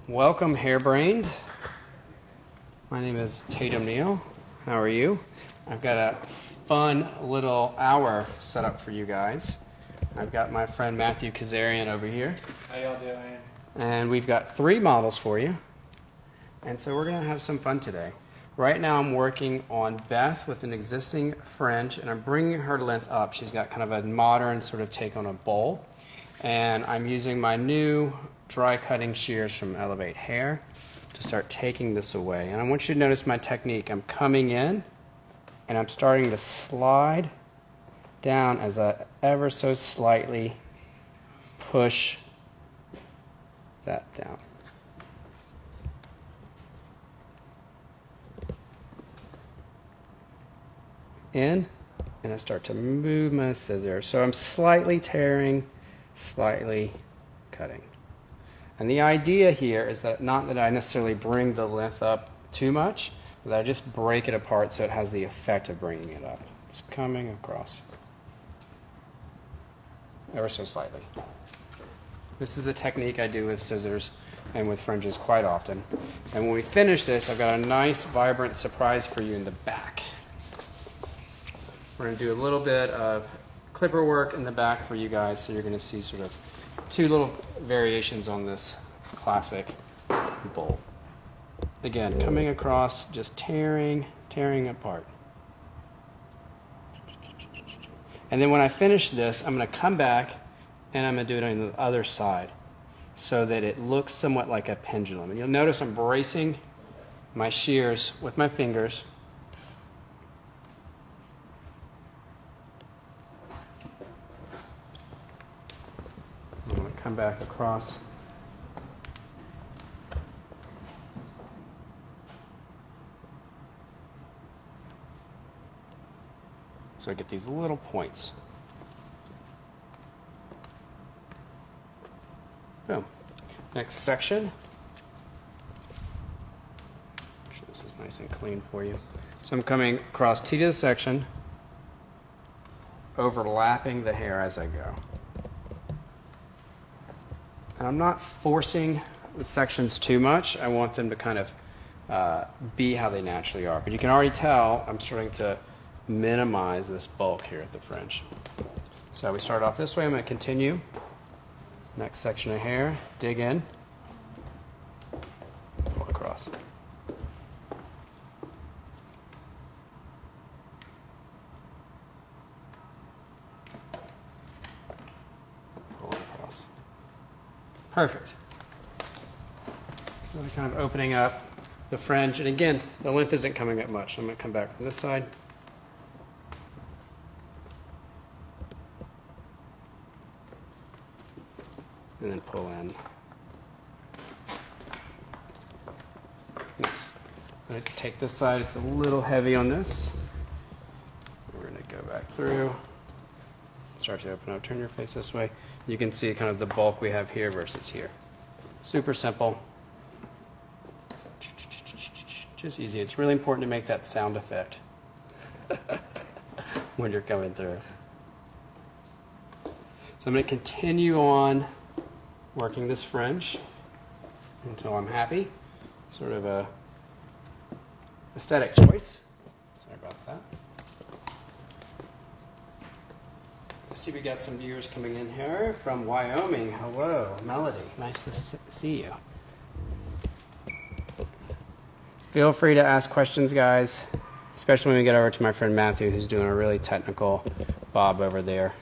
Welcome, Hairbrained. My name is Tatum Neal. How are you? I've got a fun little hour set up for you guys. I've got my friend Matthew Kazarian over here. How y'all doing? And we've got 3 models for you. And so we're going to have some fun today. Right now I'm working on Beth with an existing fringe, and I'm bringing her length up. She's got kind of a modern sort of take on a bowl. And I'm using my new dry cutting shears from Elevate Hair to start taking this away. And I want you to notice my technique. I'm coming in and I'm starting to slide down as I ever so slightly push that down. In, and I start to move my scissors. So I'm slightly tearing, slightly cutting. And the idea here is that not that I necessarily bring the length up too much, but that I just break it apart so it has the effect of bringing it up. Just coming across. Ever so slightly. This is a technique I do with scissors and with fringes quite often. And when we finish this, I've got a nice, vibrant surprise for you in the back. We're going to do a little bit of clipper work in the back for you guys, so you're going to see sort of 2 little variations on this classic bowl. Again, coming across, just tearing apart. And then when I finish this, I'm going to come back and I'm going to do it on the other side so that it looks somewhat like a pendulum. And you'll notice I'm bracing my shears with my fingers. I'm going to come back across. So I get these little points. Boom. Next section. Make sure this is nice and clean for you. So I'm coming across T to the section, overlapping the hair as I go. And I'm not forcing the sections too much. I want them to kind of be how they naturally are. But you can already tell I'm starting to minimize this bulk here at the fringe. So we start off this way. I'm going to continue. Next section of hair, dig in, pull across. Pull across. Perfect. Really kind of opening up the fringe. And again, the length isn't coming up much. I'm going to come back from this side. And then pull in. Next, I'm going to take this side. It's a little heavy on this. We're going to go back through. Start to open up. Turn your face this way. You can see kind of the bulk we have here versus here. Super simple. Just easy. It's really important to make that sound effect when you're coming through. So I'm going to continue on working this fringe until I'm happy. Sort of a aesthetic choice. Sorry about that. I see we got some viewers coming in here from Wyoming. Hello, Melody. Nice to see you. Feel free to ask questions, guys, especially when we get over to my friend Matthew, who's doing a really technical bob over there.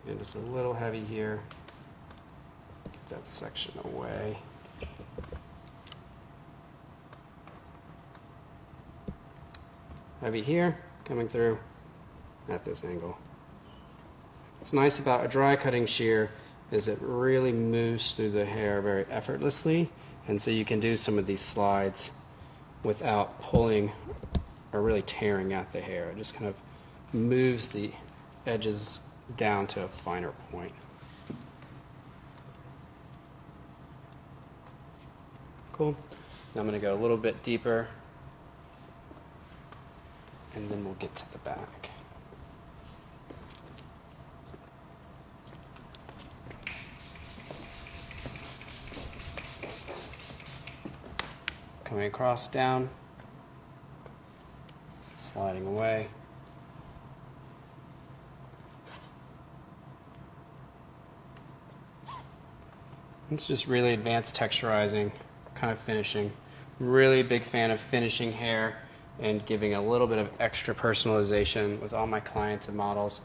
And just a little heavy here. Get that section away. Heavy here, coming through at this angle. What's nice about a dry cutting shear is it really moves through the hair very effortlessly, and so you can do some of these slides without pulling or really tearing at the hair. It just kind of moves the edges down to a finer point. Cool. Now I'm going to go a little bit deeper and then we'll get to the back. Coming across, down, sliding away. It's just really advanced texturizing, kind of finishing. Really big fan of finishing hair and giving a little bit of extra personalization with all my clients and models.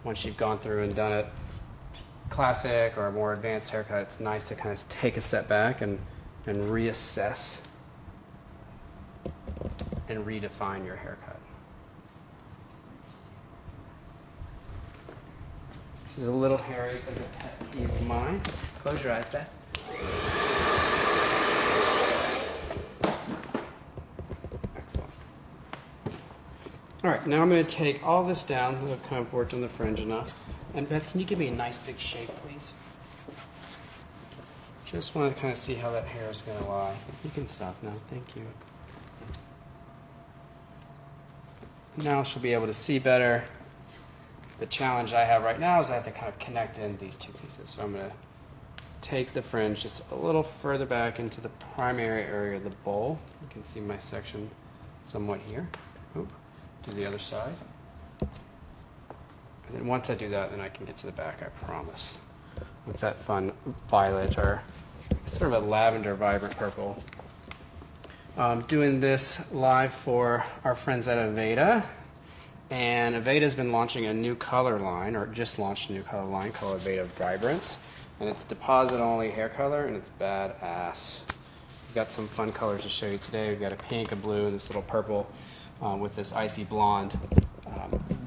Once you've gone through and done it classic or a more advanced haircut, it's nice to kind of take a step back and reassess and redefine your haircut. She's a little hairy, it's like a pet peeve of mine. Close your eyes, Beth. Excellent. All right, now I'm going to take all this down. I've kind of worked on the fringe enough. And Beth, can you give me a nice big shape, please? Just want to kind of see how that hair is going to lie. You can stop now. Thank you. Now she'll be able to see better. The challenge I have right now is I have to kind of connect in these two pieces. So I'm going to take the fringe just a little further back into the primary area of the bowl. You can see my section somewhat here. Oop. Do the other side. And then once I do that, then I can get to the back, I promise. With that fun violet or sort of a lavender vibrant purple. Doing this live for our friends at Aveda. And Aveda's been launching a new color line, or just launched a new color line called Aveda Vibrance. And it's deposit-only hair color, and it's badass. We've got some fun colors to show you today. We've got a pink, a blue, and this little purple with this icy blonde.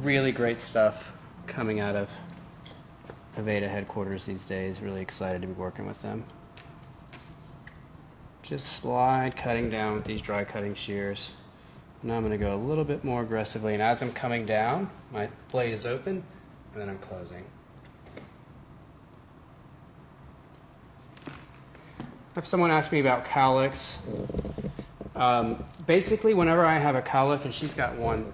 Really great stuff coming out of Aveda headquarters these days. Really excited to be working with them. Just slide cutting down with these dry cutting shears. Now I'm going to go a little bit more aggressively, and as I'm coming down, my blade is open, and then I'm closing. If someone asks me about cowlicks, basically whenever I have a cowlick, and she's got one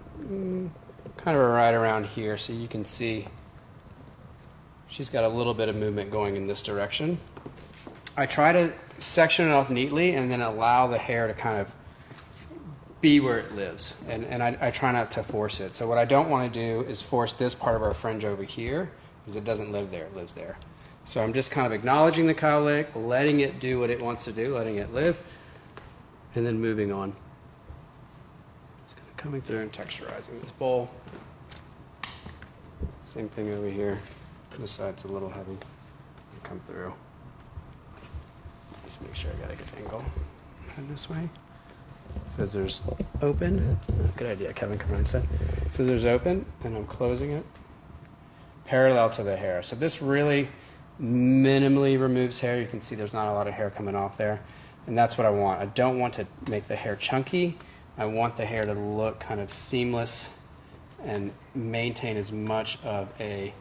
kind of right around here, so you can see she's got a little bit of movement going in this direction. I try to section it off neatly and then allow the hair to kind of be where it lives, and I try not to force it. So what I don't want to do is force this part of our fringe over here, because it doesn't live there, it lives there. So I'm just kind of acknowledging the cowlick, letting it do what it wants to do, letting it live, and then moving on. Just kind of coming through and texturizing this bowl. Same thing over here. This side's a little heavy. Come through. Just make sure I got a good angle. Head this way. Scissors open. Good idea, Kevin. Come on inside. Scissors open, and I'm closing it parallel to the hair. So this really minimally removes hair. You can see there's not a lot of hair coming off there, and that's what I want. I don't want to make the hair chunky. I want the hair to look kind of seamless and maintain as much of a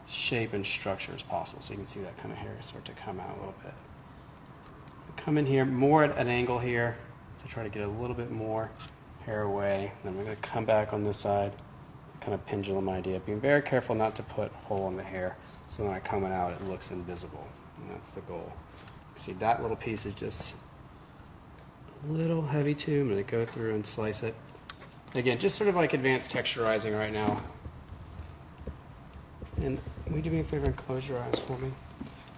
shape and structure as possible. So you can see that kind of hair start to come out a little bit. Come in here more at an angle here to try to get a little bit more hair away. Then we're going to come back on this side, kind of pendulum idea. Being very careful not to put a hole in the hair so when I come out it looks invisible. And that's the goal. See, that little piece is just a little heavy too. I'm going to go through and slice it. Again, just sort of like advanced texturizing right now. And will you do me a favor and close your eyes for me?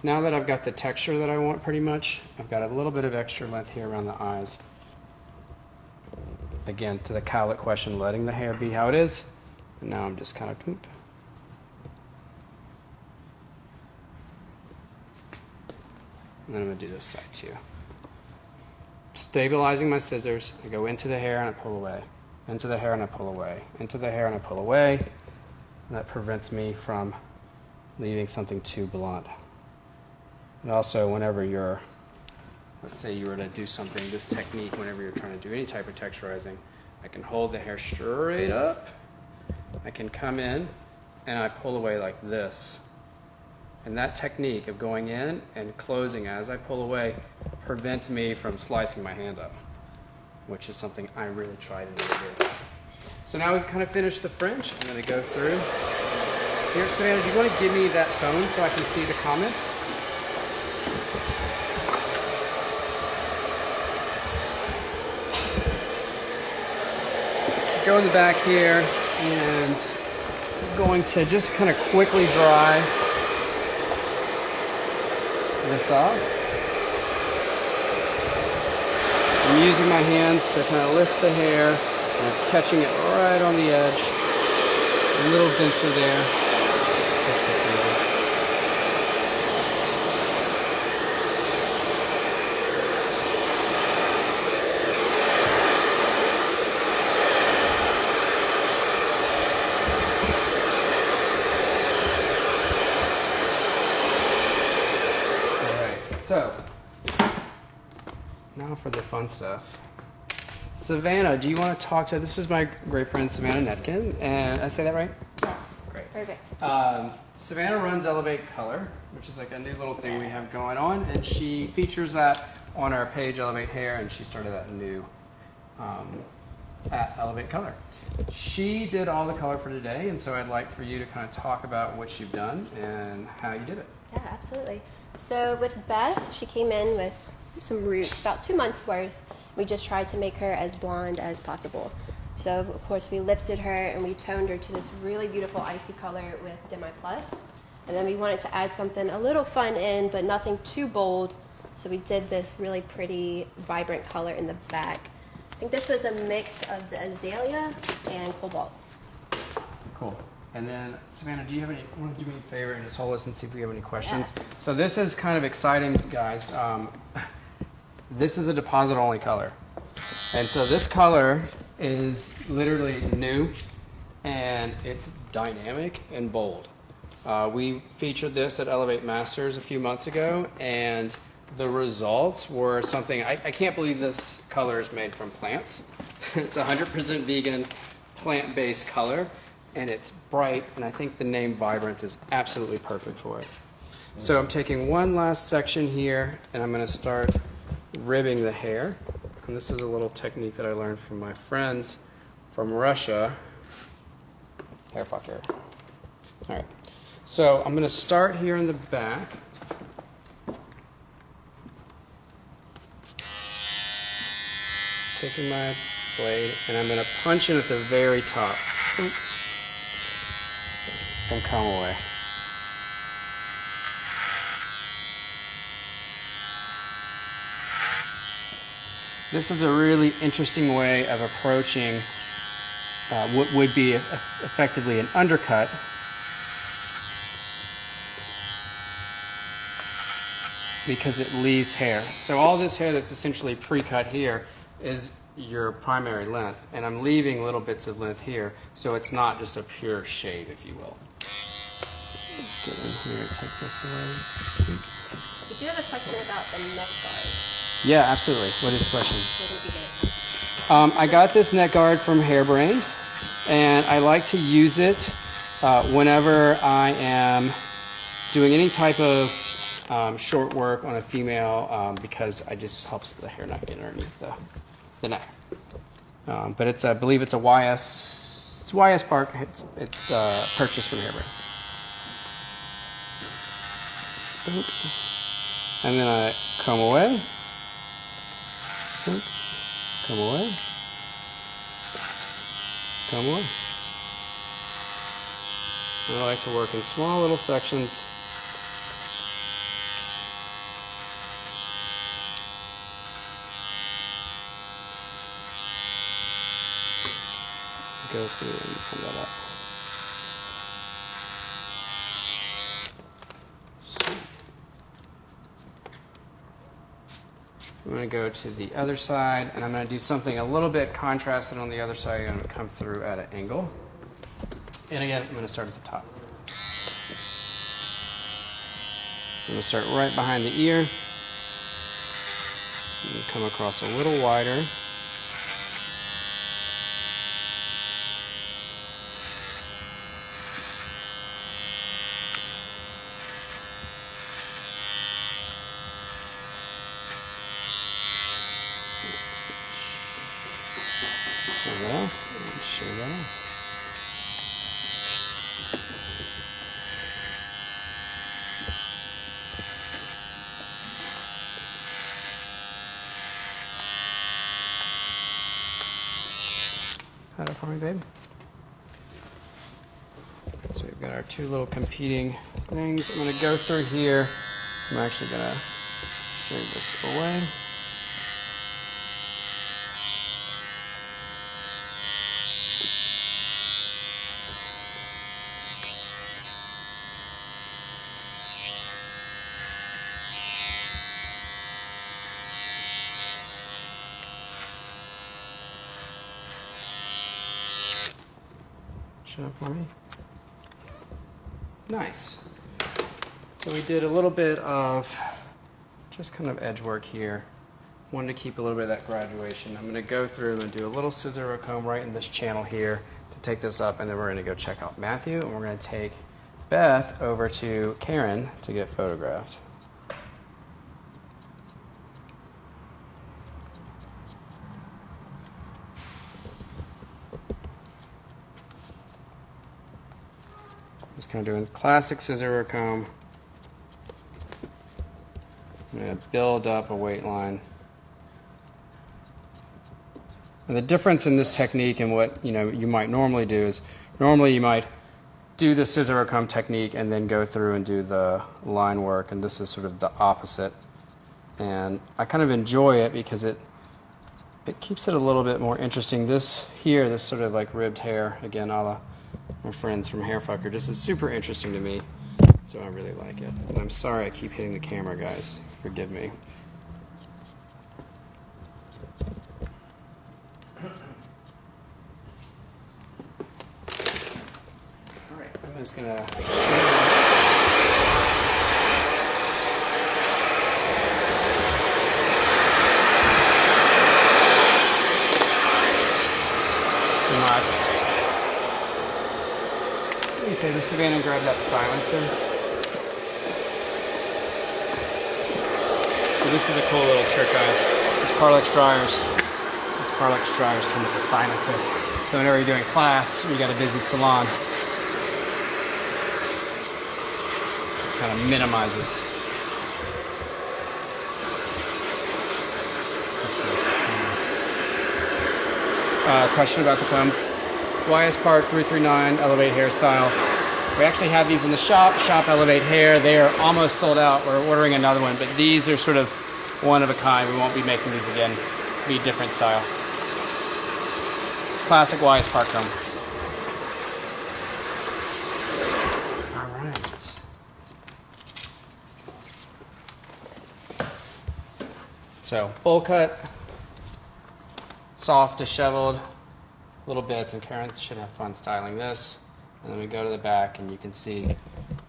Now that I've got the texture that I want pretty much, I've got a little bit of extra length here around the eyes. Again, to the cowlick question, letting the hair be how it is. And now I'm just kind of... And then I'm going to do this side too. Stabilizing my scissors, I go into the hair and I pull away. Into the hair and I pull away. Into the hair and I pull away. And that prevents me from leaving something too blunt. And also, whenever you're, let's say you were to do something, this technique, whenever you're trying to do any type of texturizing, I can hold the hair straight up. I can come in and I pull away like this. And that technique of going in and closing as I pull away prevents me from slicing my hand up, which is something I really try to do here. So now we've kind of finished the French. I'm going to go through. Here, Savannah, do you want to give me that phone so I can see the comments? Go in the back here, and I'm going to just kind of quickly dry this off. I'm using my hands to kind of lift the hair, and I'm catching it right on the edge. A little denser there. Push this over. So, now for the fun stuff. Savannah, do you want to talk to, this is my great friend Savannah Netkin, and I say that right? Yes. Great. Perfect. Savannah runs Elevate Color, which is like a new little thing we have going on, and she features that on our page, Elevate Hair, and she started that new at Elevate Color. She did all the color for today, and so I'd like for you to kind of talk about what you've done and how you did it. Yeah, absolutely. So with Beth, she came in with some roots, about 2 months worth. We just tried to make her as blonde as possible. So of course we lifted her and we toned her to this really beautiful icy color with Demi Plus. And then we wanted to add something a little fun in, but nothing too bold. So we did this really pretty, vibrant color in the back. I think this was a mix of the azalea and cobalt. Cool. And then, Savannah, do you have any, want to do me a favor and just hold us and see if we have any questions? Yeah. So this is kind of exciting, guys. This is a deposit-only color. And so this color is literally new, and it's dynamic and bold. We featured this at Elevate Masters a few months ago, and the results were something, I can't believe this color is made from plants. It's 100% vegan, plant-based color. And it's bright, and I think the name Vibrant is absolutely perfect for it. So I'm taking one last section here, and I'm going to start ribbing the hair. And this is a little technique that I learned from my friends from Russia. Hair fuck hair. All right. So I'm going to start here in the back. Taking my blade, and I'm going to punch in at the very top. And come away. This is a really interesting way of approaching what would be effectively an undercut. Because it leaves hair. So all this hair that's essentially pre-cut here is your primary length, and I'm leaving little bits of length here, so it's not just a pure shade, if you will. Get in here and take this away. We do have a question about the neck guard. Yeah, absolutely. What is the question? Where did you get it? I got this neck guard from Hairbrained, and I like to use it whenever I am doing any type of short work on a female, because it just helps the hair not get underneath the neck. But it's, I believe it's a YS Park. It's purchased from Hairbrained. And then I comb away. Comb away. Comb away. And I like to work in small little sections. Go through and send that up. I'm going to go to the other side, and I'm going to do something a little bit contrasted on the other side. I'm going to come through at an angle. And again, I'm going to start at the top. I'm going to start right behind the ear. And come across a little wider. There we go. Got it for me, babe? So we've got our two little competing things. I'm going to go through here. I'm actually going to shave this away. Show up for me. Nice. So we did a little bit of just kind of edge work here. Wanted to keep a little bit of that graduation. I'm going to go through and do a little scissor or comb right in this channel here to take this up, and then we're going to go check out Matthew, and we're going to take Beth over to Karen to get photographed. Just kind of doing classic scissor or comb. I'm going to build up a weight line. And the difference in this technique and what you might normally do is normally you might do the scissor or comb technique and then go through and do the line work, and this is sort of the opposite. And I kind of enjoy it because it keeps it a little bit more interesting. This here, this sort of like ribbed hair, again, a la my friends from Hairfucker, just is super interesting to me, so I really like it. And I'm sorry I keep hitting the camera, guys. Forgive me. All right, I'm just gonna. Okay, the Savannah, grab that silencer. So this is a cool little trick, guys. These Parlex dryers come with a silencer. So whenever you're doing class, or you got a busy salon, this kind of minimizes. Question about the comb. YS Park 339 Elevate Hairstyle. We actually have these in the shop, Shop Elevate Hair. They are almost sold out. We're ordering another one, but these are sort of one of a kind. We won't be making these again. It'll be a different style. Classic YS Park comb. All right. So, bowl cut, soft, disheveled, little bits, and Karen should have fun styling this. And then we go to the back, and you can see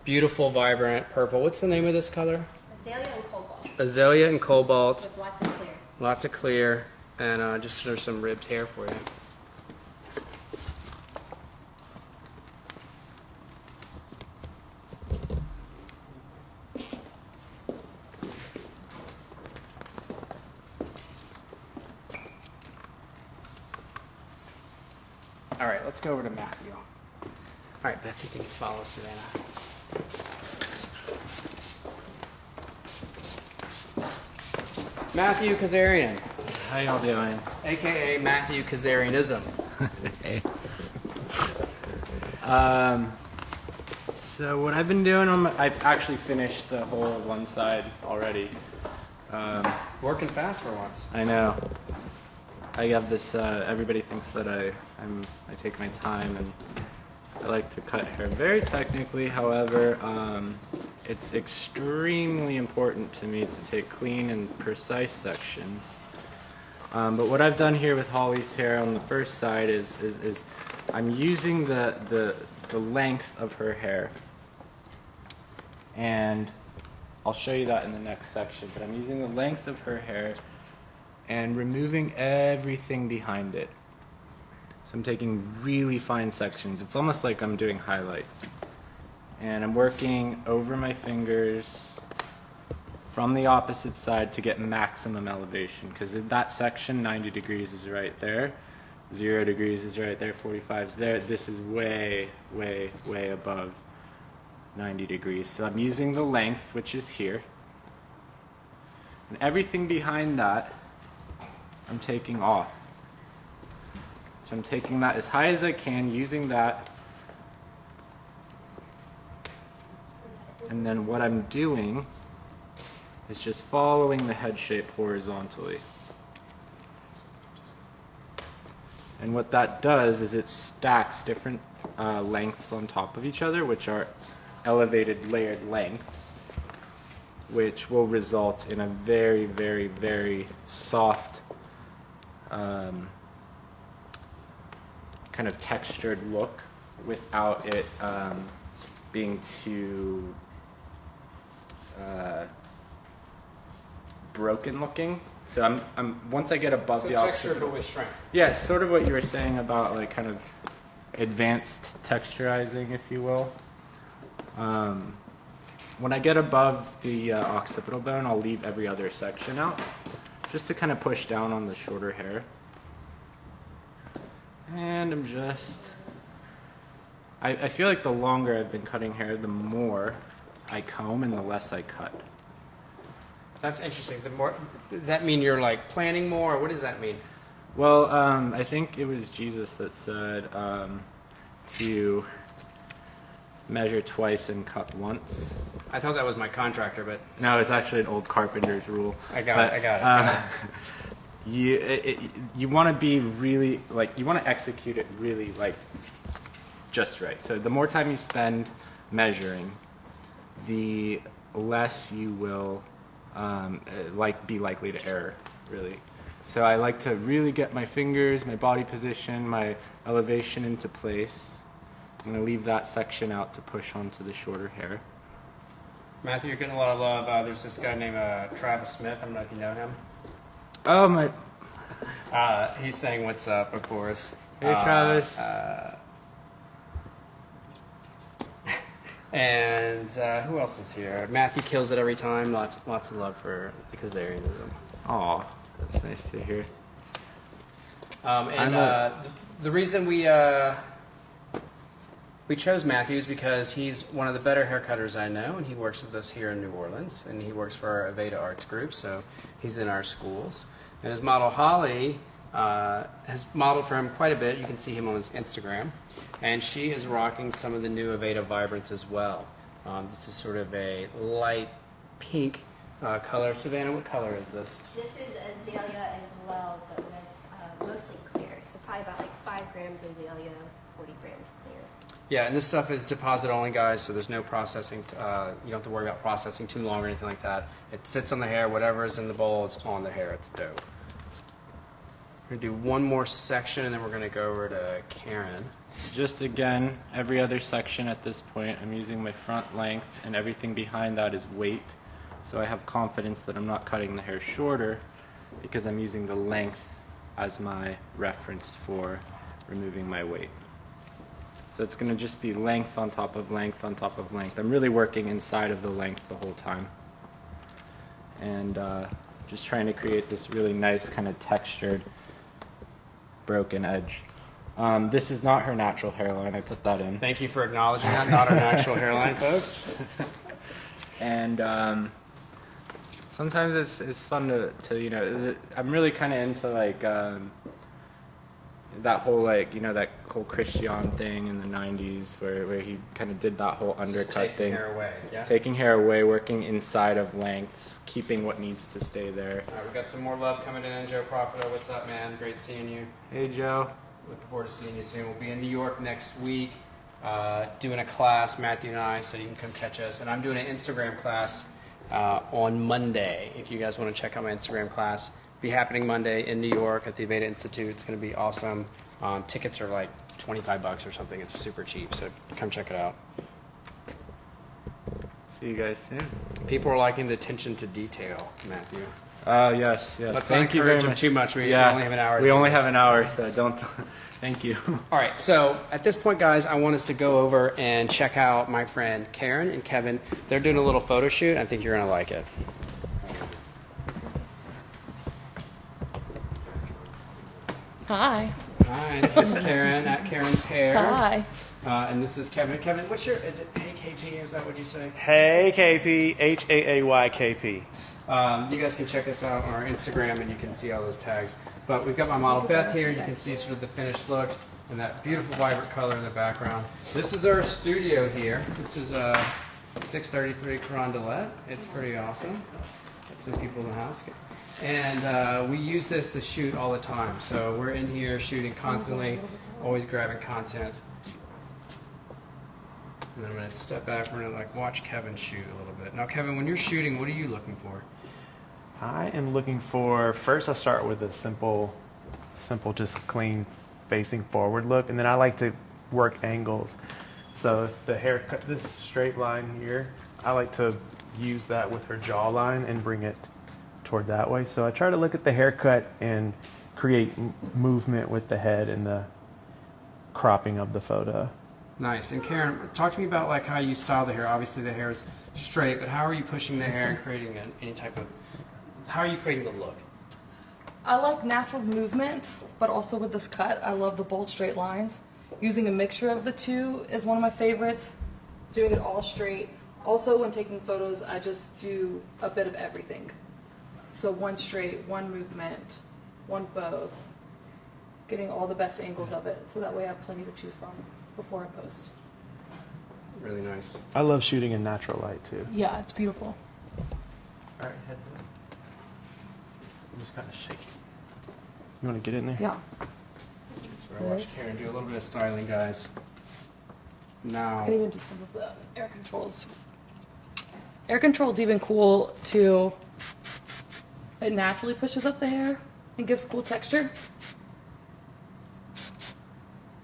beautiful, vibrant purple. What's the name of this color? Azalea and cobalt. Azalea and cobalt. With lots of clear. Lots of clear, and just sort of some ribbed hair for you. All right, let's go over to Matthew. All right, Beth, you can follow Savannah. Matthew Kazarian. How y'all doing? AKA Matthew Kazarianism. Hey. So what I've been doing, I've actually finished the whole one side already. Working fast for once. I know. I have this, everybody thinks that I take my time and I like to cut hair very technically. However, it's extremely important to me to take clean and precise sections. But what I've done here with Holly's hair on the first side is I'm using the length of her hair. And I'll show you that in the next section, but I'm using the length of her hair and removing everything behind it. So I'm taking really fine sections. It's almost like I'm doing highlights. And I'm working over my fingers from the opposite side to get maximum elevation, because in that section, 90 degrees is right there. 0 degrees is right there, 45 is there. This is way, way, way above 90 degrees. So I'm using the length, which is here. And everything behind that, I'm taking off. So I'm taking that as high as I can, using that. And then what I'm doing is just following the head shape horizontally. And what that does is it stacks different lengths on top of each other, which are elevated layered lengths, which will result in a very, very, very soft kind of textured look without it being too broken looking. So I'm once I get above the texture occipital, but with strength. yeah, sort of what you were saying about like kind of advanced texturizing, if you will. When I get above the occipital bone, I'll leave every other section out, just to kind of push down on the shorter hair. And I'm just, I feel like the longer I've been cutting hair, the more I comb and the less I cut. That's interesting. The more, does that mean you're like planning more, or what does that mean? Well, I think it was Jesus that said to measure twice and cut once. I thought that was my contractor, but No, it's actually an old carpenter's rule. I got it. You want to be really, like, you want to execute it really, like, just right. So the more time you spend measuring, the less you will be likely to err, really. So I like to really get my fingers, my body position, my elevation into place. I'm going to leave that section out to push onto the shorter hair. Matthew, you're getting a lot of love. There's this guy named Travis Smith. I don't know if you know him. Oh, my... He's saying what's up, of course. Hey, Travis. And who else is here? Matthew kills it every time. Lots of love for the Khazarianism. Aw, that's nice to hear. The reason we chose Matthew is because he's one of the better haircutters I know, and he works with us here in New Orleans, and he works for our Aveda Arts group, so he's in our schools. And his model Holly has modeled for him quite a bit. You can see him on his Instagram. And she is rocking some of the new Aveda Vibrants as well. This is sort of a light pink color. Savannah, what color is this? This is azalea as well, but with mostly clear. So probably about like 5 grams azalea, 40 grams clear. Yeah, and this stuff is deposit only, guys, so there's no processing. You don't have to worry about processing too long or anything like that. It sits on the hair. Whatever is in the bowl is on the hair. It's dope. We're going to do one more section, and then we're going to go over to Karen. Just again, every other section at this point, I'm using my front length, and everything behind that is weight. So I have confidence that I'm not cutting the hair shorter because I'm using the length as my reference for removing my weight. So it's going to just be length on top of length on top of length. I'm really working inside of the length the whole time. And just trying to create this really nice kind of textured broken edge. This is not her natural hairline. I put that in. Thank you for acknowledging that. Not our natural hairline, folks. And sometimes it's fun to you know, I'm really kind of into like that whole like, you know, that whole Christian thing in the 90s where he kind of did that whole undercut thing. Hair away. Yeah. Taking hair away, working inside of lengths, keeping what needs to stay there. All right, we got some more love coming in. Joe Profito, what's up, man? Great seeing you. Hey, Joe. Looking forward to seeing you soon. We'll be in New York next week doing a class, Matthew and I, so you can come catch us. And I'm doing an Instagram class on Monday. If you guys want to check out my Instagram class, be happening Monday in New York at the Aveda Institute. It's going to be awesome. Tickets are like $25 or something. It's super cheap, so come check it out. See you guys soon. People are liking the attention to detail, Matthew. Yes. Let's Thank not you very encourage them much. too much. We Yeah, only have an hour. to We do only this. have an hour, so don't. Thank you. All right, so at this point, guys, I want us to go over and check out my friend Karen and Kevin. They're doing a little photo shoot. I think you're going to like it. Hi. Hi, this is Karen at Karen's Hair. Hi. And this is Kevin. Kevin, what's your, is it Hey KP, is that what you say? Hey KP, HAAYKP. You guys can check us out on our Instagram and you can see all those tags. But we've got my model Beth here. You can see sort of the finished look and that beautiful vibrant color in the background. This is our studio here. This is 633 Carondelet. It's pretty awesome. Got some people in the house. And we use this to shoot all the time. So we're in here shooting constantly, always grabbing content. And then I'm going to step back. We're going to like watch Kevin shoot a little bit. Now, Kevin, when you're shooting, what are you looking for? I am looking for, first I start with a simple, just clean facing forward look, and then I like to work angles. So if the haircut, this straight line here, I like to use that with her jawline and bring it toward that way. So I try to look at the haircut and create movement with the head and the cropping of the photo. Nice. And Karen, talk to me about like how you style the hair. Obviously the hair is straight, but how are you pushing the hair and creating any type of, how are you creating the look? I like natural movement, but also with this cut, I love the bold straight lines. Using a mixture of the two is one of my favorites. Doing it all straight. Also, when taking photos, I just do a bit of everything. So one straight, one movement, one both. Getting all the best angles of it, so that way I have plenty to choose from before I post. Really nice. I love shooting in natural light too. Yeah, it's beautiful. All right, head down. I'm just kind of shaking. You want to get in there? Yeah. That's where I watch Karen do a little bit of styling, guys. I Now, can even do some of the air controls. Air control's even cool too. It naturally pushes up the hair and gives cool texture.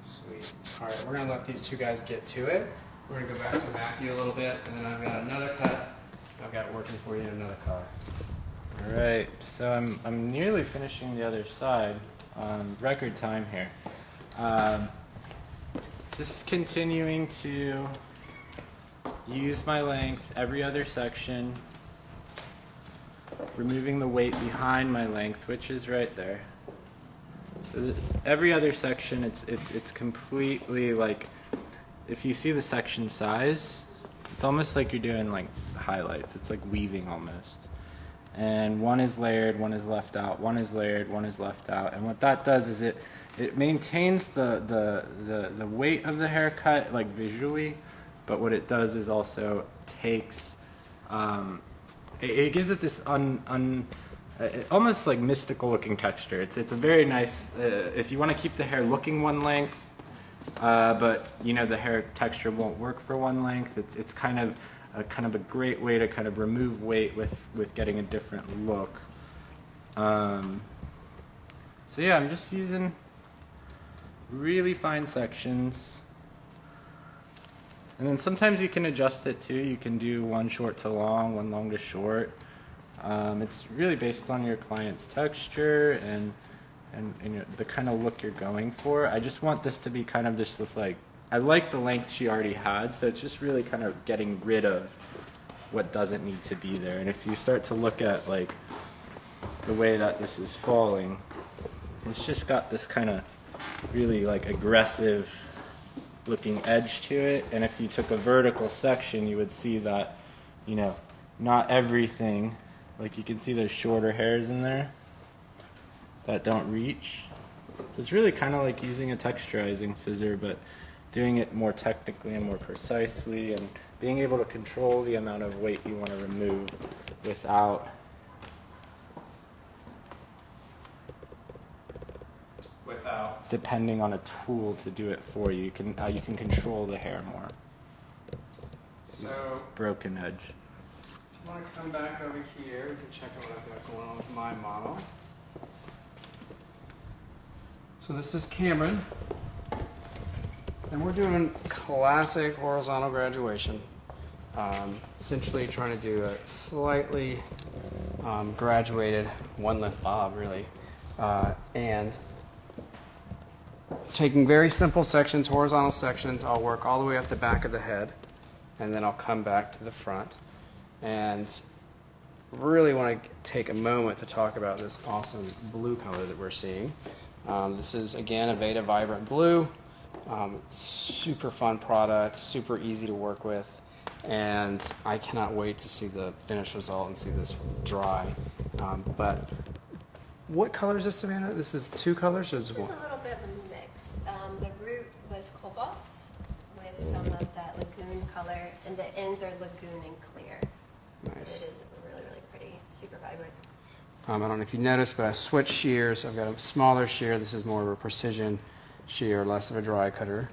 sweet. All right, we're going to let these two guys get to it. We're going to go back to Matthew a little bit, and then I've got another cut I've got working for you in another color. All right, so I'm nearly finishing the other side. Record time here. Just continuing to use my length every other section, removing the weight behind my length, which is right there. So every other section, it's completely like, if you see the section size, it's almost like you're doing like highlights. It's like weaving almost. And one is layered, one is left out, one is layered, one is left out. And what that does is it maintains the weight of the haircut like visually, but what it does is also takes it gives it this almost like mystical looking texture. It's a very nice if you want to keep the hair looking one length, but you know the hair texture won't work for one length. It's kind of a great way to kind of remove weight with getting a different look. So yeah, I'm just using really fine sections. And then sometimes you can adjust it too. You can do one short to long, one long to short. It's really based on your client's texture and you know, the kind of look you're going for. I just want this to be kind of just this like, I like the length she already had, so it's just really kind of getting rid of what doesn't need to be there. And if you start to look at like the way that this is falling, it's just got this kind of really like aggressive looking edge to it. And if you took a vertical section, you would see that, you know, not everything, like you can see there's shorter hairs in there that don't reach. So it's really kind of like using a texturizing scissor, but doing it more technically and more precisely, and being able to control the amount of weight you want to remove without depending on a tool to do it for you. You can control the hair more. So, Broken edge. if you want to come back over here, we can check out what I've got going on with my model. So this is Cameron, and we're doing classic horizontal graduation. Essentially trying to do a slightly graduated one left bob, really, and taking very simple sections, horizontal sections. I'll work all the way up the back of the head, and then I'll come back to the front. And really want to take a moment to talk about this awesome blue color that we're seeing. This is, again, Aveda Vibrant Blue. Super fun product, super easy to work with, and I cannot wait to see the finished result and see this dry. But what color is this, Savannah? This is 2 colors or is it It's one? a little bit of a mix. The root was cobalt with some of that lagoon color, and the ends are lagoon and clear. Nice. It is really, really pretty, super vibrant. I don't know if you noticed, but I switched shears. I've got a smaller shear. This is more of a precision shear, less of a dry cutter.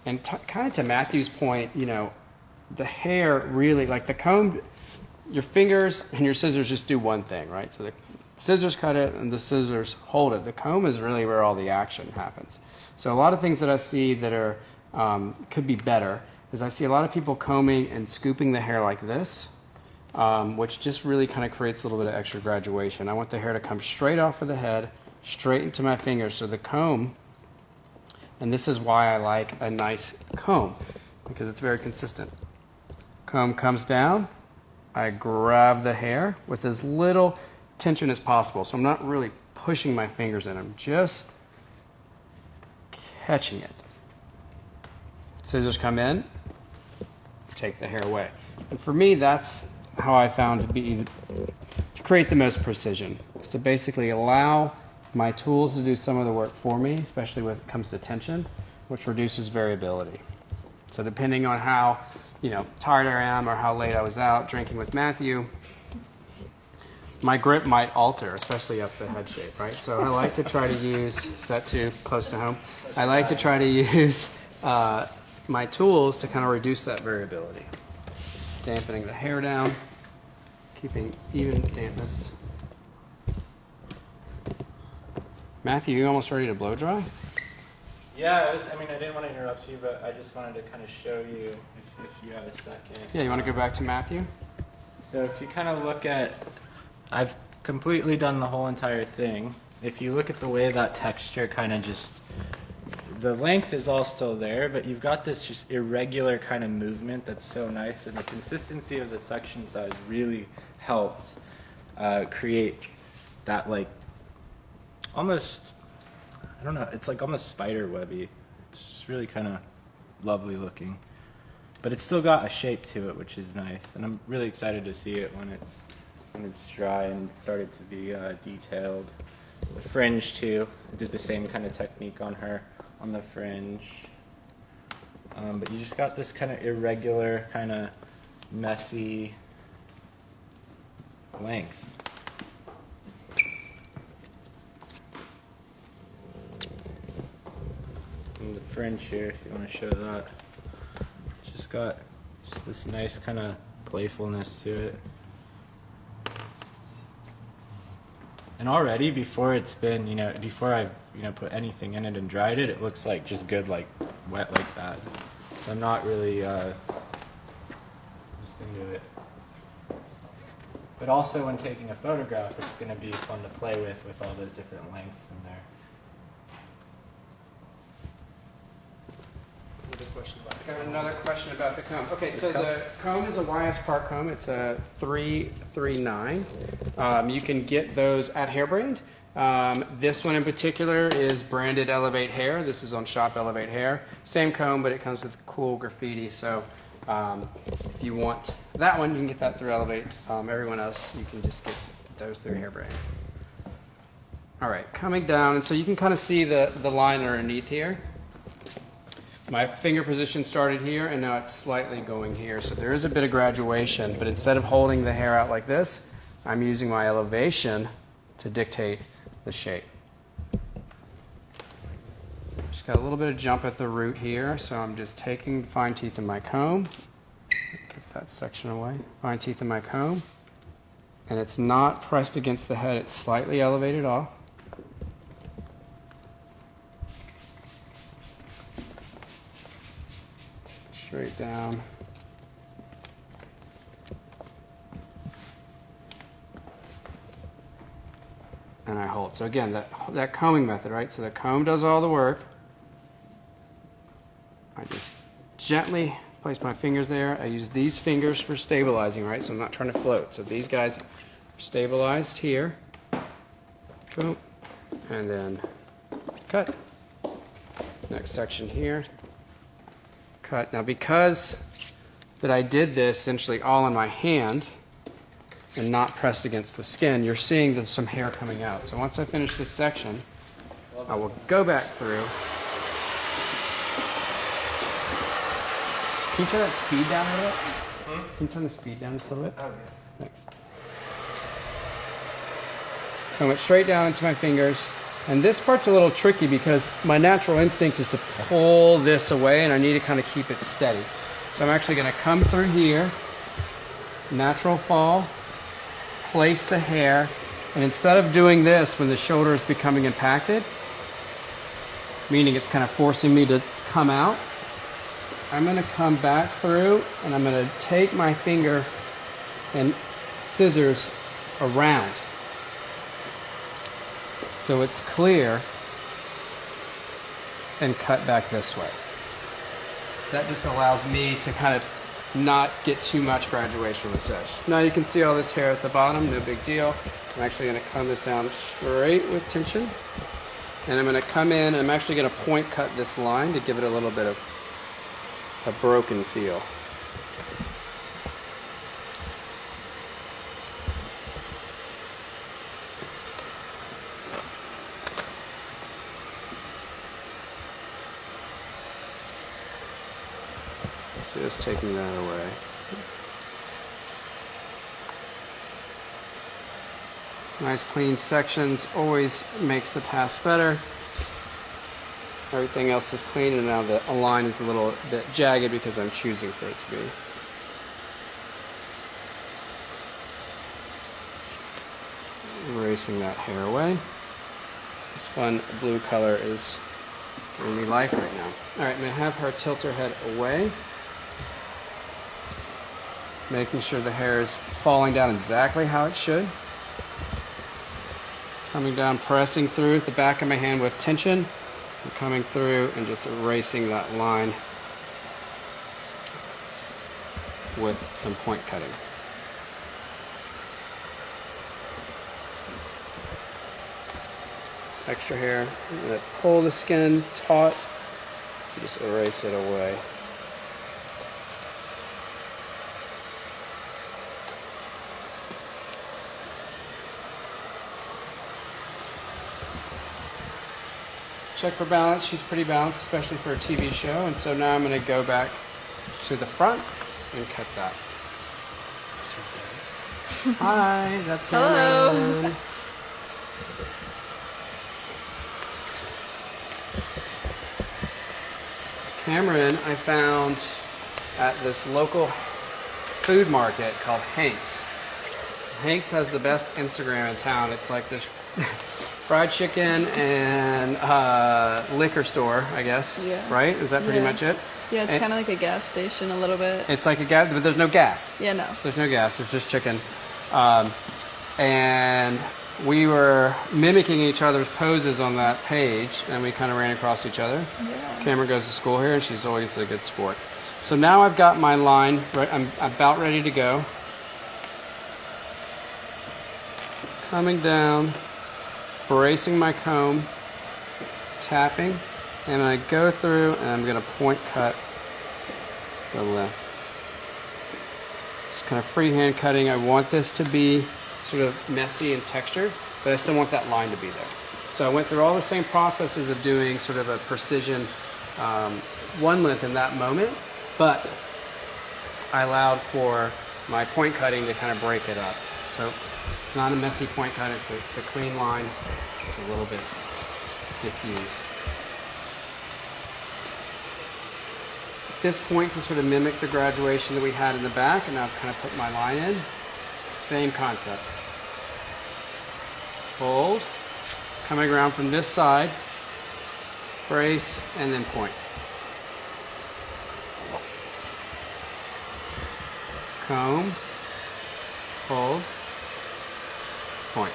And kind of to Matthew's point, you know, the hair really, like the comb, your fingers and your scissors just do one thing, right? So the scissors cut it and the scissors hold it. The comb is really where all the action happens. So a lot of things that I see that are could be better is I see a lot of people combing and scooping the hair like this. Which just really kind of creates a little bit of extra graduation. I want the hair to come straight off of the head, straight into my fingers. So the comb, and this is why I like a nice comb, because it's very consistent. Comb comes down, I grab the hair with as little tension as possible. So I'm not really pushing my fingers in, I'm just catching it. Scissors come in, take the hair away. And for me, that's how I found to create the most precision, is to basically allow my tools to do some of the work for me, especially when it comes to tension, which reduces variability. So depending on how, you know, tired I am or how late I was out drinking with Matthew, my grip might alter, especially up the head shape, right? So I like to try to use, is that too close to home? I like to try to use my tools to kind of reduce that variability. Dampening the hair down, keeping even dampness. Matthew, you almost ready to blow dry? Yeah, I mean, I didn't want to interrupt you, but I just wanted to kind of show you if you have a second. Yeah, you want to go back to Matthew? So if you kind of look at, I've completely done the whole entire thing. If you look at the way that texture kind of just, the length is all still there, but you've got this just irregular kind of movement that's so nice, and the consistency of the section size really helped create that, like, almost, I don't know, it's like almost spider webby. It's just really kind of lovely looking. But it's still got a shape to it, which is nice, and I'm really excited to see it when it's dry and started to be detailed. The fringe too, I did the same kind of technique on her, on the fringe. But you just got this kind of irregular, kind of messy length. And the fringe here, if you want to show that, it's just got just this nice kind of playfulness to it. And already, before it's been, before I've, put anything in it and dried it, it looks like just good, like wet like that. So I'm not really just into it. But also, when taking a photograph, it's going to be fun to play with all those different lengths in there. Got another question about the comb. Okay, so the comb is a YS Park comb. It's a 339. You can get those at Hairbrained. This one in particular is branded Elevate Hair. This is on Shop Elevate Hair. Same comb, but it comes with cool graffiti. So if you want that one, you can get that through Elevate. Everyone else, you can just get those through Hairbrained. All right, coming down, and so you can kind of see the line underneath here. My finger position started here, and now it's slightly going here. So there is a bit of graduation, but instead of holding the hair out like this, I'm using my elevation to dictate the shape. Just got a little bit of jump at the root here, so I'm just taking the fine teeth in my comb. Get that section away. Fine teeth in my comb. And it's not pressed against the head, it's slightly elevated off. Straight down. And I hold. So again, that combing method, right? So the comb does all the work. I just gently place my fingers there. I use these fingers for stabilizing, right? So I'm not trying to float. So these guys are stabilized here. Boom. and then cut. Next section here, cut. Now because that I did this essentially all in my hand and not pressed against the skin, you're seeing there's some hair coming out. So once I finish this section, I will go back through. Can you turn that speed down a little bit? Can you turn the speed down just a little bit? Oh, yeah. Thanks. I went straight down into my fingers. And this part's a little tricky because my natural instinct is to pull this away and I need to kind of keep it steady. So I'm actually going to come through here, natural fall, place the hair, and instead of doing this when the shoulder is becoming impacted, meaning it's kind of forcing me to come out, I'm going to come back through and I'm going to take my finger and scissors around. So it's clear and cut back this way. That just allows me to kind of not get too much graduation with this edge. Now you can see all this hair at the bottom, no big deal. I'm actually going to comb this down straight with tension. And I'm going to come in, I'm actually going to point cut this line to give it a little bit of a broken feel. Just taking that away. Nice clean sections always makes the task better. Everything else is clean, and now the line is a little bit jagged because I'm choosing for it to be. Erasing that hair away. This fun blue color is giving me life right now. Alright, I'm going to have her tilt her head away. Making sure the hair is falling down exactly how it should. Coming down, pressing through the back of my hand with tension. And coming through and just erasing that line with some point cutting. This extra hair, I'm going to pull the skin taut and just erase it away. Check for balance. She's pretty balanced, especially for a TV show. And so now I'm going to go back to the front and cut that. Hi, that's Cameron. Hello. Cameron, I found at this local food market called Hank's. Hank's has the best Instagram in town. It's like this fried chicken and liquor store, I guess. Yeah. Right? Is that pretty much it? Yeah, it's kind of like a gas station a little bit. It's like a gas, but there's no gas. Yeah, no. There's no gas. There's just chicken. And we were mimicking each other's poses on that page, and we kind of ran across each other. Yeah. Cameron goes to school here, and she's always a good sport. So now I've got my line. I'm about ready to go. Coming down. Bracing my comb, tapping, and I go through and I'm going to point cut the left. Just kind of freehand cutting. I want this to be sort of messy and textured, but I still want that line to be there. So I went through all the same processes of doing sort of a precision one length in that moment, but I allowed for my point cutting to kind of break it up. So it's not a messy point cut, it's a clean line. It's a little bit diffused. At this point, to sort of mimic the graduation that we had in the back, and I'll kind of put my line in. Same concept. Fold, coming around from this side, brace, and then point. Comb, fold, point.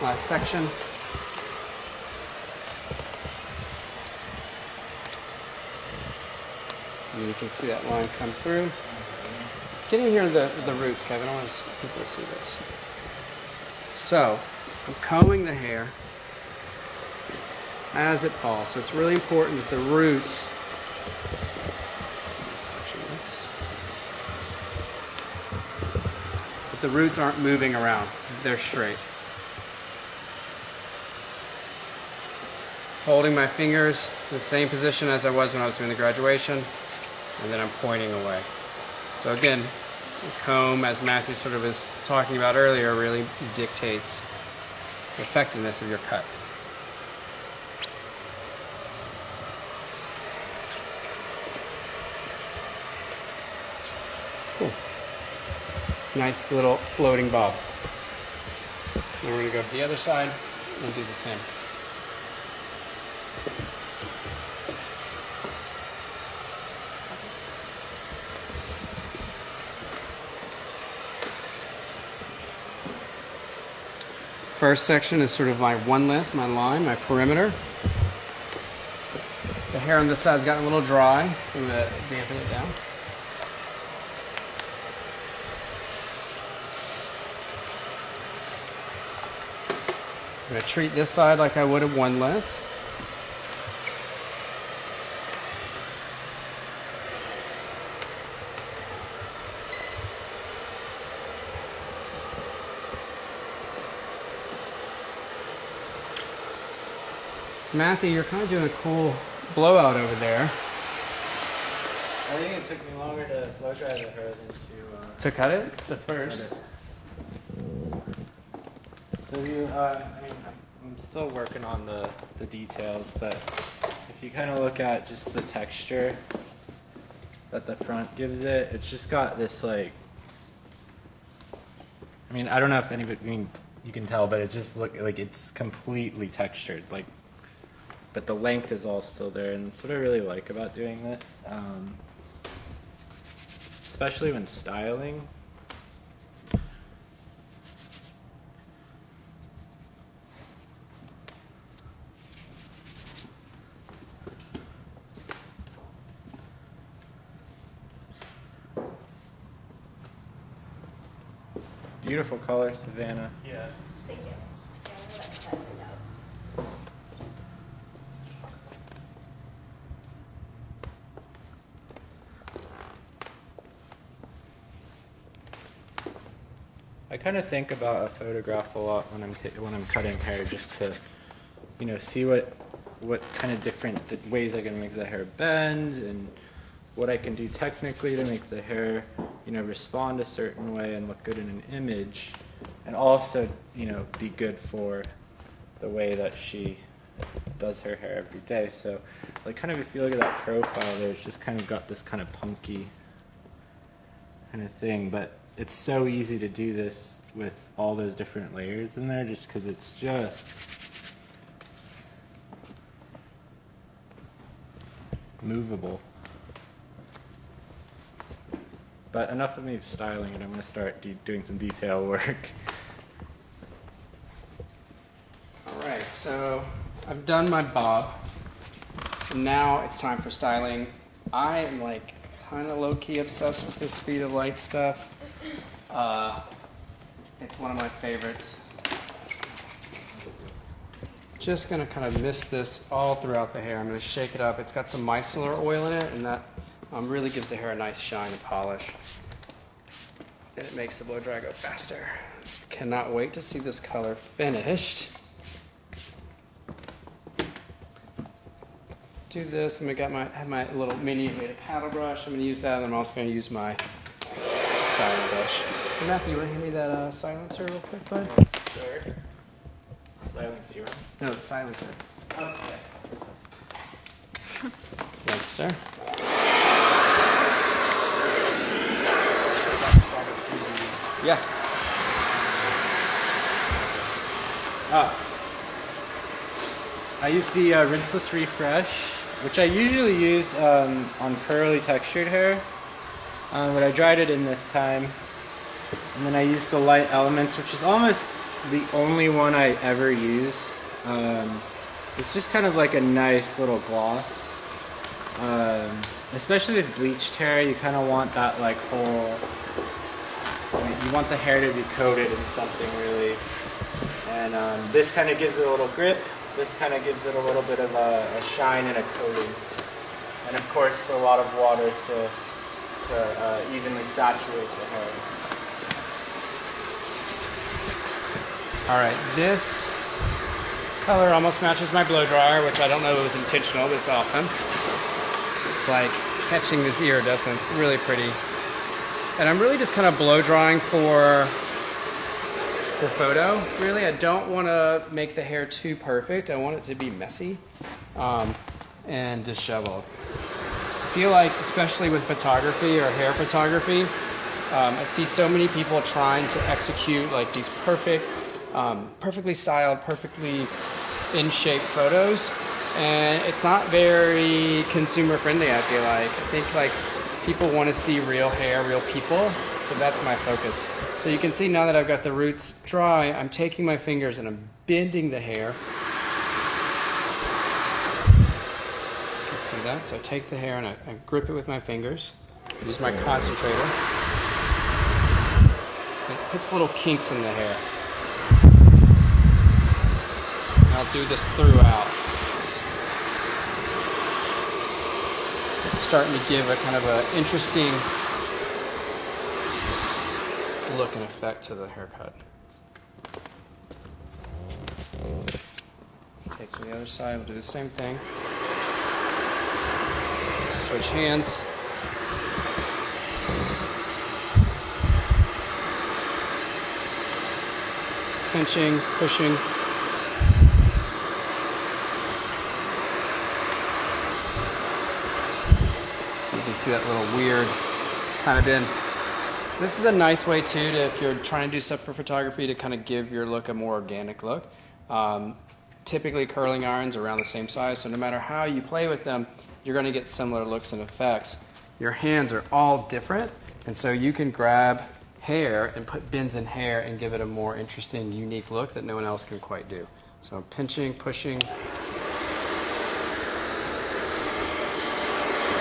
Last section. can see that line come through. Get in here the roots, Kevin. I want people to see this. So, I'm combing the hair as it falls. So it's really important that the roots, that the roots aren't moving around. They're straight. Holding my fingers in the same position as I was when I was doing the graduation, and then I'm pointing away. So again, the comb, as Matthew sort of was talking about earlier, really dictates the effectiveness of your cut. Cool. Nice little floating bob. Then we're going to go to the other side and do the same. First section is sort of my one length, my line, my perimeter. The hair on this side's gotten a little dry, so I'm going to dampen it down. I'm going to treat this side like I would a one length. Matthew, you're kind of doing a cool blowout over there. I think it took me longer to blow dry the hair than To cut it? To first. So I'm still working on the details, but if you kind of look at just the texture that the front gives it, it's just got this like, I don't know if anybody, you can tell, but it just look like it's completely textured, like, but the length is all still there, and that's what I really like about doing this, especially when styling. Beautiful color, Savannah. Yeah. Thank you. Yeah, I like that turned out. I kind of think about a photograph a lot when I'm cutting hair, just to, see what kind of different ways I can make the hair bend, and what I can do technically to make the hair, respond a certain way and look good in an image, and also, be good for the way that she does her hair every day. So, like, kind of if you look at that profile there, it's just kind of got this kind of punky kind of thing, but it's so easy to do this with all those different layers in there, just because it's just movable. But enough of me styling it. I'm going to start doing some detail work. All right, so I've done my bob. And now it's time for styling. I am like kind of low-key obsessed with this speed of light stuff. It's one of my favorites. Just gonna kind of mist this all throughout the hair. I'm gonna shake it up. It's got some micellar oil in it, and that really gives the hair a nice shine and polish. And it makes the blow dry go faster. Cannot wait to see this color finished. Do this, and have my little mini weighted paddle brush. I'm gonna use that, and I'm also gonna use my styling brush. Hey, Matthew, you wanna hand me that silencer real quick, bud? Sure. Styling serum? No, the silencer. Okay. Thank you, sir. Yeah. I use the Rinseless Refresh, which I usually use on curly textured hair, but I dried it in this time. And then I use the Light Elements, which is almost the only one I ever use. It's just kind of like a nice little gloss. especially with bleached hair, you kind of want that like whole. You want the hair to be coated in something really, and this kind of gives it a little grip. This kind of gives it a little bit of a shine and a coating, and of course a lot of water to evenly saturate the hair. All right, this color almost matches my blow dryer, which I don't know if it was intentional, but it's awesome. It's like catching this iridescence, really pretty. And I'm really just kind of blow drying for photo. Really, I don't want to make the hair too perfect. I want it to be messy and disheveled. I feel like, especially with photography or hair photography, I see so many people trying to execute like these perfectly styled, perfectly in shape photos, and it's not very consumer friendly. I feel like people want to see real hair, real people, so that's my focus. So you can see now that I've got the roots dry, I'm taking my fingers and I'm bending the hair. You can see that. So I take the hair and I grip it with my fingers. Use my concentrator. It puts little kinks in the hair. And I'll do this throughout. It's starting to give a kind of an interesting look and effect to the haircut. Take to the other side, we'll do the same thing. Switch hands. Pinching, pushing. You can see that little weird kind of bend. This is a nice way too to, if you're trying to do stuff for photography, to kind of give your look a more organic look. Typically curling irons are around the same size, so no matter how you play with them, you're going to get similar looks and effects. Your hands are all different, and so you can grab hair and put bends in hair and give it a more interesting, unique look that no one else can quite do. So I'm pinching, pushing,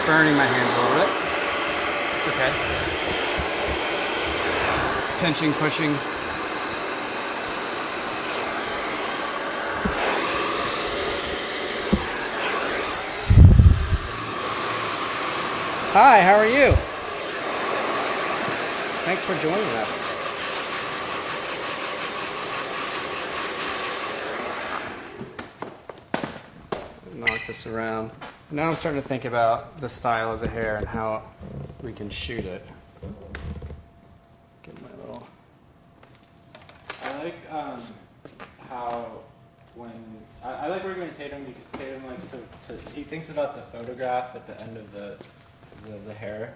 burning my hands a little bit. It's okay. Pinching, pushing. Hi, how are you? Thanks for joining us. Knock this around. Now I'm starting to think about the style of the hair and how we can shoot it. Get my little. I like how when I like working with Tatum because Tatum likes to he thinks about the photograph at the end of the hair,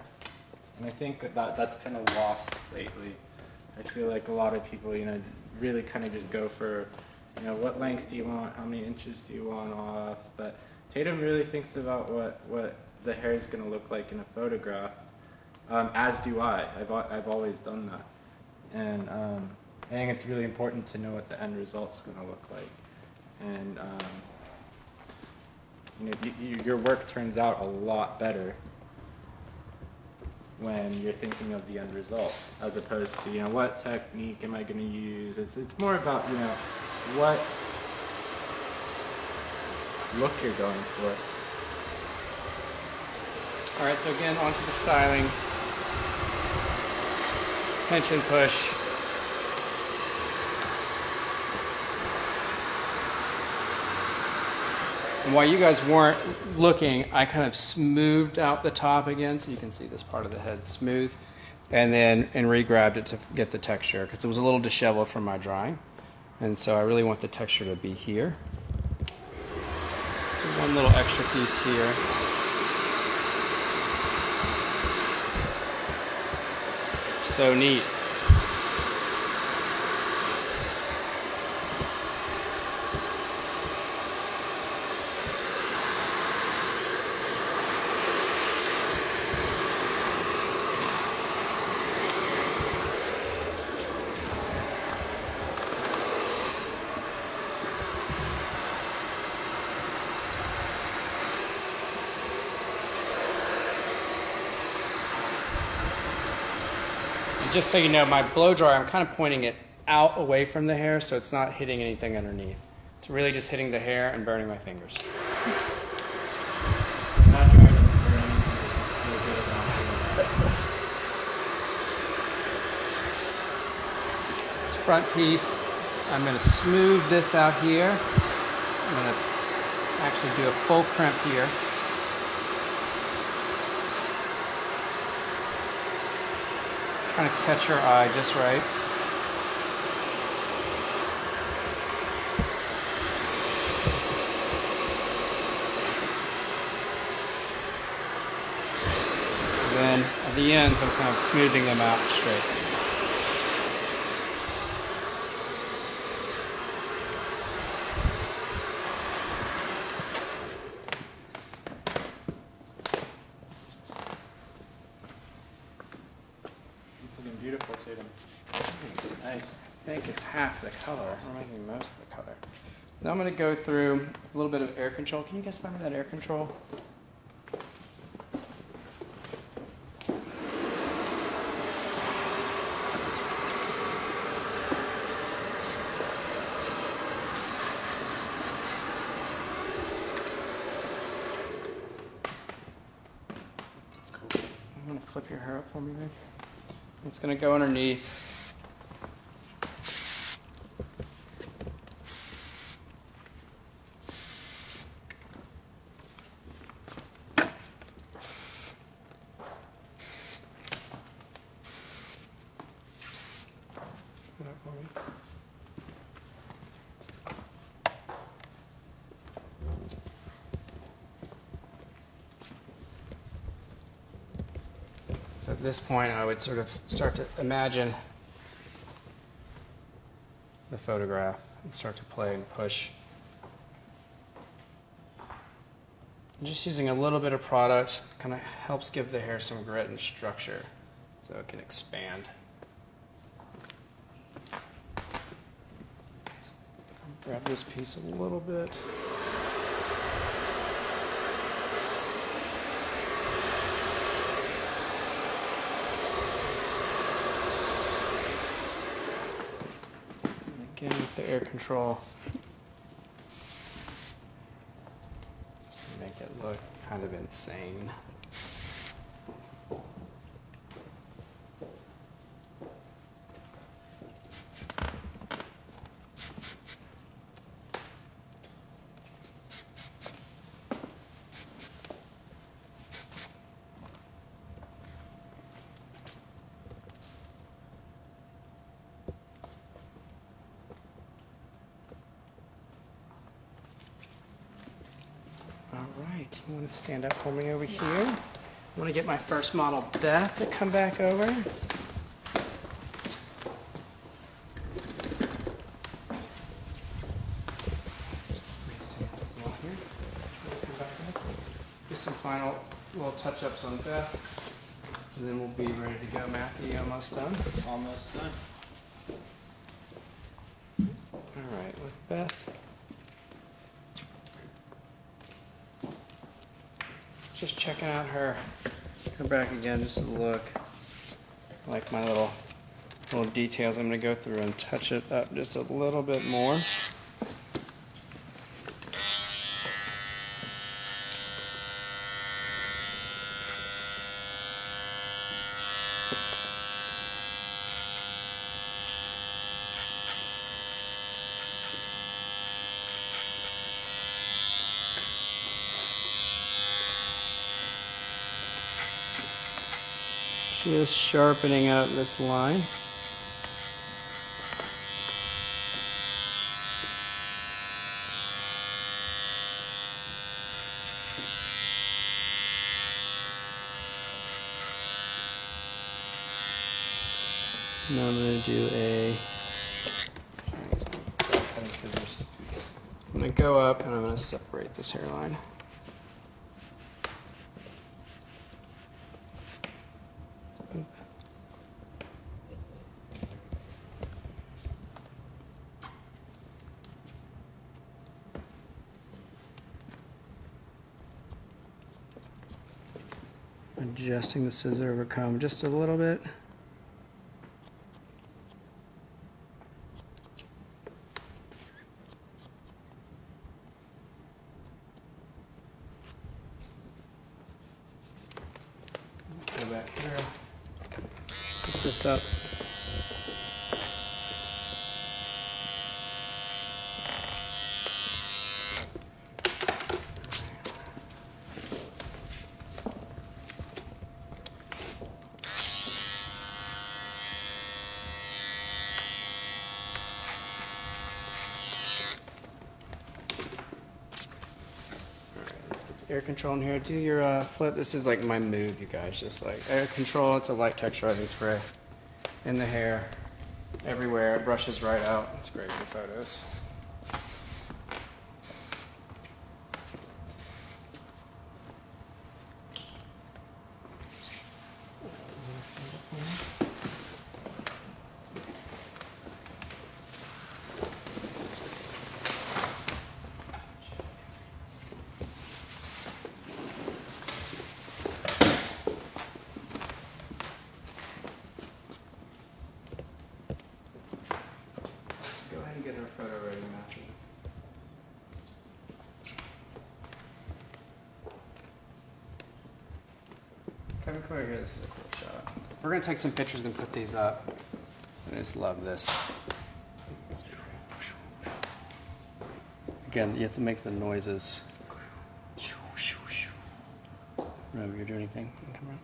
and I think that's kind of lost lately. I feel like a lot of people, really kind of just go for, what length do you want, how many inches do you want off, but Tatum really thinks about what the hair is going to look like in a photograph, as do I. I've always done that, and I think it's really important to know what the end result's going to look like, and your work turns out a lot better when you're thinking of the end result, as opposed to what technique am I going to use. It's more about what look you're going for. All right, so again, onto the styling. Pinch and push. And while you guys weren't looking, I kind of smoothed out the top again, so you can see this part of the head smooth, and re-grabbed it to get the texture, because it was a little disheveled from my drying. And so I really want the texture to be here. So one little extra piece here. So neat. And just so you know, my blow dryer, I'm kind of pointing it out away from the hair so it's not hitting anything underneath. It's really just hitting the hair and burning my fingers. Not trying to burn anything, it's so good about it. This front piece, I'm going to smooth this out here. I'm going to actually do a full crimp here. Trying to catch her eye just right. And then at the ends, I'm kind of smoothing them out straight. It's looking beautiful, Tatum. Thanks. Nice. I think it's half the color. We're making most of the color. Now I'm going to go through a little bit of air control. Can you guys find me that air control? That's cool. I'm going to flip your hair up for me, babe. It's going to go underneath. Put it up for me. So at this point, I would sort of start to imagine the photograph and start to play and push. And just using a little bit of product kind of helps give the hair some grit and structure so it can expand. Grab this piece a little bit. Again, with the air control, just make it look kind of insane. All right, you want to stand up for me over here? I want to get my first model, Beth, to come back over. Do some final little touch-ups on Beth, and then we'll be ready to go. Matthew, almost done. Almost done. All right, with Beth. Just checking out her back again, just to look like my little details. I'm going to go through and touch it up just a little bit more. Just sharpening up this line. Now I'm going to do cutting scissors. I'm going to go up and I'm going to separate this hairline. Adjusting the scissor over comb just a little bit. this up. Air control in here. Do your flip. This is like my move, you guys. Just like air control. It's a light texturizing spray in the hair, everywhere. It brushes right out. It's great for photos. Go ahead and get our photo ready, Matthew. Kevin, come over here. This is a cool shot. We're going to take some pictures and put these up. I just love this. Again, you have to make the noises. Remember, you're doing anything? Come around.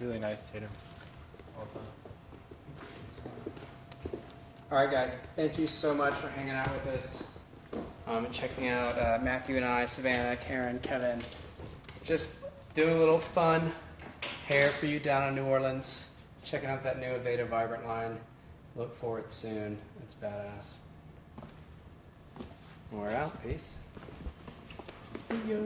Really nice, Tatum. Well done. All right, guys. Thank you so much for hanging out with us and checking out Matthew and I, Savannah, Karen, Kevin. Just doing a little fun hair for you down in New Orleans. Checking out that new Aveda Vibrant line. Look for it soon. It's badass. We're out. Peace. See ya.